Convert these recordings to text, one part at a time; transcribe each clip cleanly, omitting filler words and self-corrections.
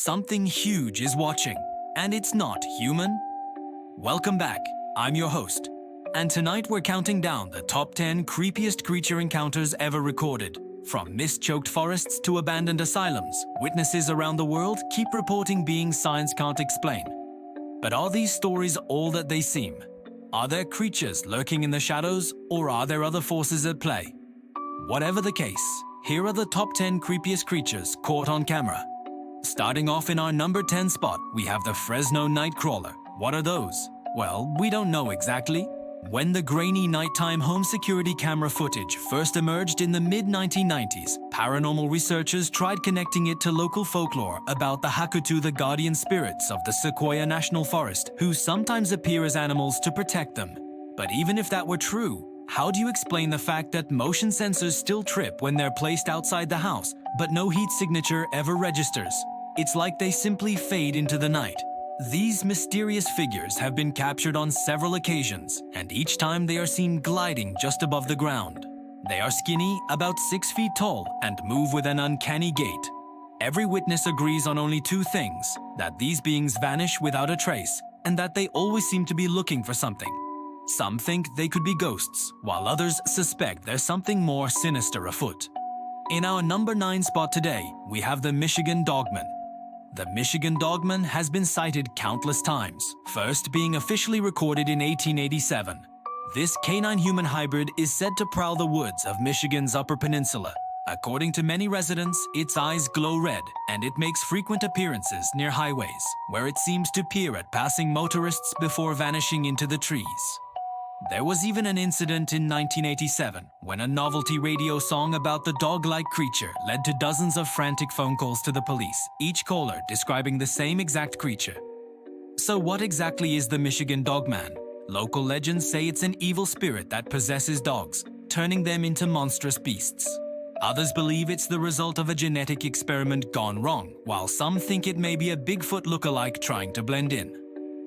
Something huge is watching, and it's not human. Welcome back, I'm your host, and tonight we're counting down the top 10 creepiest creature encounters ever recorded. From mist-choked forests to abandoned asylums, witnesses around the world keep reporting beings science can't explain. But are these stories all that they seem? Are there creatures lurking in the shadows, or are there other forces at play? Whatever the case, here are the top 10 creepiest creatures caught on camera. Starting off in our number 10 spot, we have the Fresno Nightcrawler. What are those? Well, we don't know exactly. When the grainy nighttime home security camera footage first emerged in the mid-1990s, paranormal researchers tried connecting it to local folklore about the Hakutu, the guardian spirits of the Sequoia National Forest, who sometimes appear as animals to protect them. But even if that were true, how do you explain the fact that motion sensors still trip when they're placed outside the house, but no heat signature ever registers? It's like they simply fade into the night. These mysterious figures have been captured on several occasions, and each time they are seen gliding just above the ground. They are skinny, about 6 feet tall, and move with an uncanny gait. Every witness agrees on only two things: that these beings vanish without a trace, and that they always seem to be looking for something. Some think they could be ghosts, while others suspect there's something more sinister afoot. In our number 9 spot today, we have the Michigan Dogman. The Michigan Dogman has been sighted countless times, first being officially recorded in 1887. This canine-human hybrid is said to prowl the woods of Michigan's Upper Peninsula. According to many residents, its eyes glow red, and it makes frequent appearances near highways, where it seems to peer at passing motorists before vanishing into the trees. There was even an incident in 1987 when a novelty radio song about the dog-like creature led to dozens of frantic phone calls to the police, each caller describing the same exact creature. So what exactly is the Michigan Dogman? Local legends say it's an evil spirit that possesses dogs, turning them into monstrous beasts. Others believe it's the result of a genetic experiment gone wrong, while some think it may be a Bigfoot look-alike trying to blend in.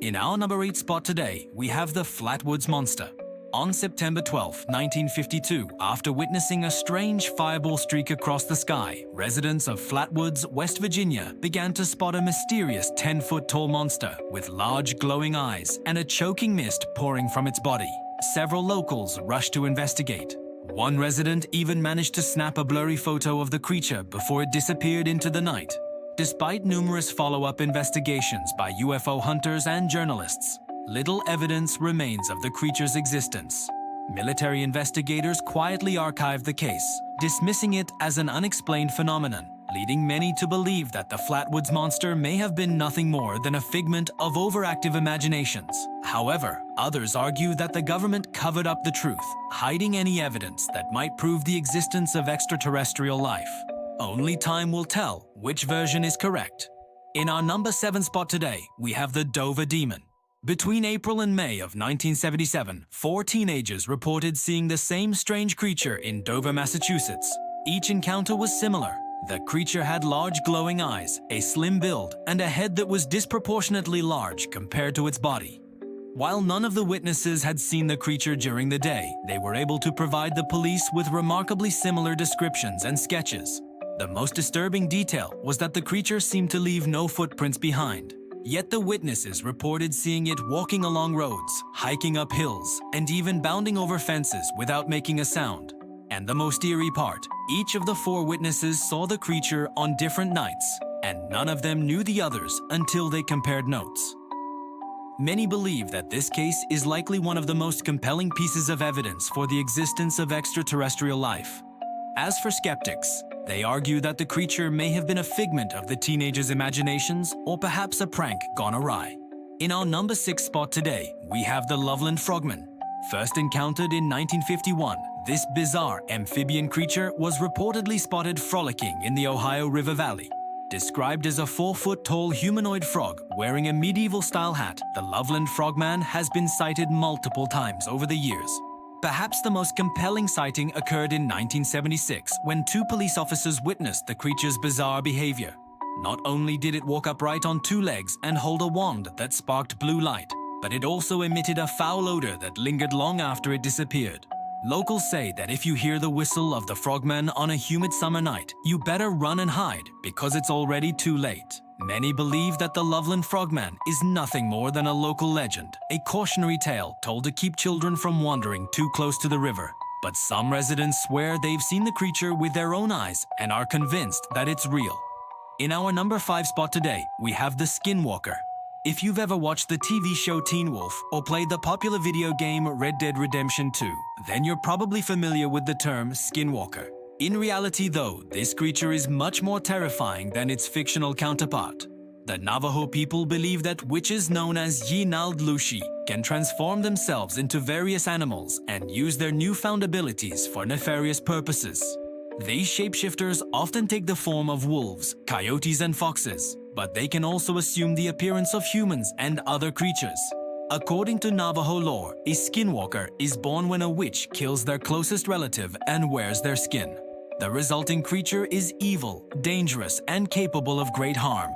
In our number 8 spot today, we have the Flatwoods Monster. On September 12, 1952, after witnessing a strange fireball streak across the sky, residents of Flatwoods, West Virginia began to spot a mysterious 10-foot-tall monster with large glowing eyes and a choking mist pouring from its body. Several locals rushed to investigate. One resident even managed to snap a blurry photo of the creature before it disappeared into the night. Despite numerous follow-up investigations by UFO hunters and journalists, little evidence remains of the creature's existence. Military investigators quietly archived the case, dismissing it as an unexplained phenomenon, leading many to believe that the Flatwoods Monster may have been nothing more than a figment of overactive imaginations. However, others argue that the government covered up the truth, hiding any evidence that might prove the existence of extraterrestrial life. Only time will tell which version is correct. In our number 7 spot today, we have the Dover Demon. Between April and May of 1977, 4 teenagers reported seeing the same strange creature in Dover, Massachusetts. Each encounter was similar. The creature had large glowing eyes, a slim build, and a head that was disproportionately large compared to its body. While none of the witnesses had seen the creature during the day, they were able to provide the police with remarkably similar descriptions and sketches. The most disturbing detail was that the creature seemed to leave no footprints behind. Yet the witnesses reported seeing it walking along roads, hiking up hills, and even bounding over fences without making a sound. And the most eerie part, each of the 4 witnesses saw the creature on different nights, and none of them knew the others until they compared notes. Many believe that this case is likely one of the most compelling pieces of evidence for the existence of extraterrestrial life. As for skeptics, they argue that the creature may have been a figment of the teenagers' imaginations or perhaps a prank gone awry. In our number 6 spot today, we have the Loveland Frogman. First encountered in 1951, this bizarre amphibian creature was reportedly spotted frolicking in the Ohio River Valley. Described as a 4-foot-tall humanoid frog wearing a medieval-style hat, the Loveland Frogman has been sighted multiple times over the years. Perhaps the most compelling sighting occurred in 1976 when 2 police officers witnessed the creature's bizarre behavior. Not only did it walk upright on 2 legs and hold a wand that sparked blue light, but it also emitted a foul odor that lingered long after it disappeared. Locals say that if you hear the whistle of the frogman on a humid summer night, you better run and hide because it's already too late. Many believe that the Loveland Frogman is nothing more than a local legend, a cautionary tale told to keep children from wandering too close to the river. But some residents swear they've seen the creature with their own eyes and are convinced that it's real. In our number 5 spot today, we have the Skinwalker. If you've ever watched the TV show Teen Wolf or played the popular video game Red Dead Redemption 2, then you're probably familiar with the term Skinwalker. In reality though, this creature is much more terrifying than its fictional counterpart. The Navajo people believe that witches known as Yinaldlushi can transform themselves into various animals and use their newfound abilities for nefarious purposes. These shapeshifters often take the form of wolves, coyotes and foxes, but they can also assume the appearance of humans and other creatures. According to Navajo lore, a skinwalker is born when a witch kills their closest relative and wears their skin. The resulting creature is evil, dangerous, and capable of great harm.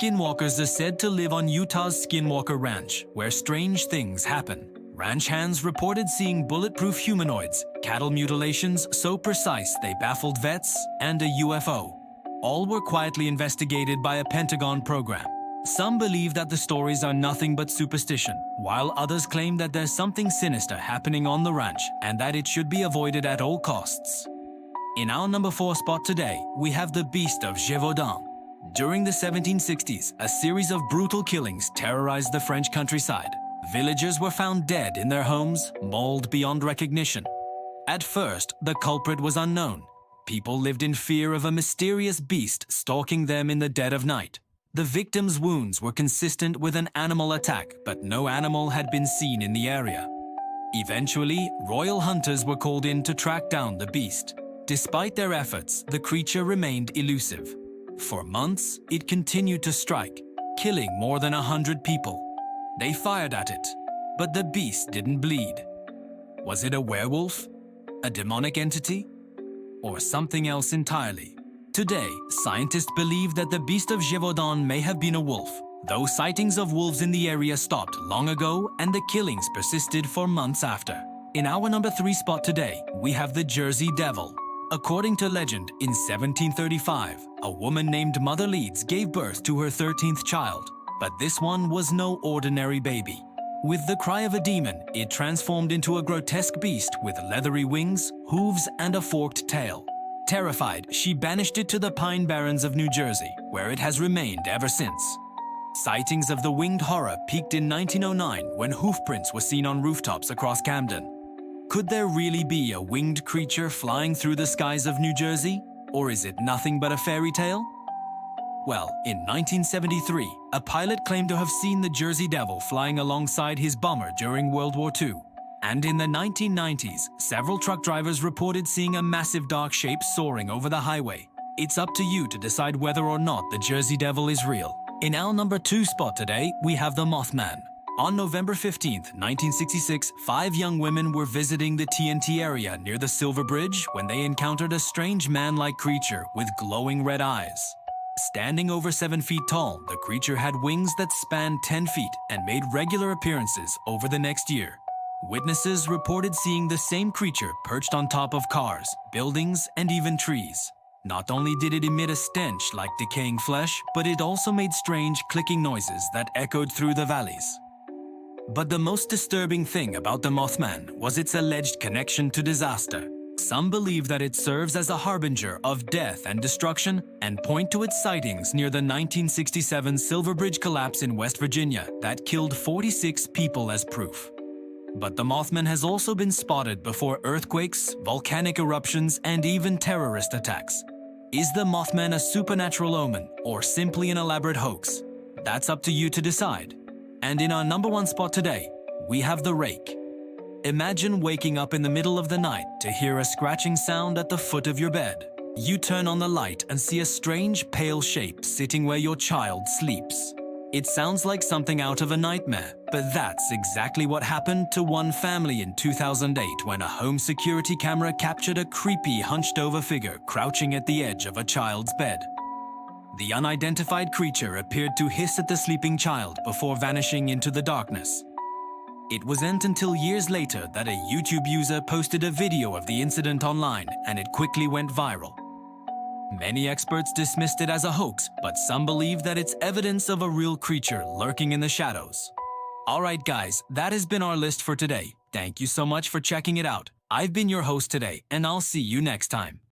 Skinwalkers are said to live on Utah's Skinwalker Ranch, where strange things happen. Ranch hands reported seeing bulletproof humanoids, cattle mutilations so precise they baffled vets, and a UFO. All were quietly investigated by a Pentagon program. Some believe that the stories are nothing but superstition, while others claim that there's something sinister happening on the ranch and that it should be avoided at all costs. In our number 4 spot today, we have the Beast of Gévaudan. During the 1760s, a series of brutal killings terrorized the French countryside. Villagers were found dead in their homes, mauled beyond recognition. At first, the culprit was unknown. People lived in fear of a mysterious beast stalking them in the dead of night. The victims' wounds were consistent with an animal attack, but no animal had been seen in the area. Eventually, royal hunters were called in to track down the beast. Despite their efforts, the creature remained elusive. For months, it continued to strike, killing more than 100 people. They fired at it, but the beast didn't bleed. Was it a werewolf? A demonic entity? Or something else entirely? Today, scientists believe that the Beast of Gévaudan may have been a wolf, though sightings of wolves in the area stopped long ago and the killings persisted for months after. In our number 3 spot today, we have the Jersey Devil. According to legend, in 1735, a woman named Mother Leeds gave birth to her 13th child. But this one was no ordinary baby. With the cry of a demon, it transformed into a grotesque beast with leathery wings, hooves, and a forked tail. Terrified, she banished it to the Pine Barrens of New Jersey, where it has remained ever since. Sightings of the winged horror peaked in 1909 when hoofprints were seen on rooftops across Camden. Could there really be a winged creature flying through the skies of New Jersey? Or is it nothing but a fairy tale? Well, in 1973, a pilot claimed to have seen the Jersey Devil flying alongside his bomber during World War II. And in the 1990s, several truck drivers reported seeing a massive dark shape soaring over the highway. It's up to you to decide whether or not the Jersey Devil is real. In our number 2 spot today, we have the Mothman. On November 15, 1966, 5 young women were visiting the TNT area near the Silver Bridge when they encountered a strange man-like creature with glowing red eyes. Standing over 7 feet tall, the creature had wings that spanned 10 feet and made regular appearances over the next year. Witnesses reported seeing the same creature perched on top of cars, buildings, and even trees. Not only did it emit a stench like decaying flesh, but it also made strange clicking noises that echoed through the valleys. But the most disturbing thing about the Mothman was its alleged connection to disaster. Some believe that it serves as a harbinger of death and destruction and point to its sightings near the 1967 Silver Bridge collapse in West Virginia that killed 46 people as proof. But the Mothman has also been spotted before earthquakes, volcanic eruptions, and even terrorist attacks. Is the Mothman a supernatural omen or simply an elaborate hoax? That's up to you to decide. And in our number 1 spot today, we have the Rake. Imagine waking up in the middle of the night to hear a scratching sound at the foot of your bed. You turn on the light and see a strange pale shape sitting where your child sleeps. It sounds like something out of a nightmare, but that's exactly what happened to one family in 2008 when a home security camera captured a creepy hunched-over figure crouching at the edge of a child's bed. The unidentified creature appeared to hiss at the sleeping child before vanishing into the darkness. It wasn't until years later that a YouTube user posted a video of the incident online and it quickly went viral. Many experts dismissed it as a hoax, but some believe that it's evidence of a real creature lurking in the shadows. Alright guys, that has been our list for today. Thank you so much for checking it out. I've been your host today, and I'll see you next time.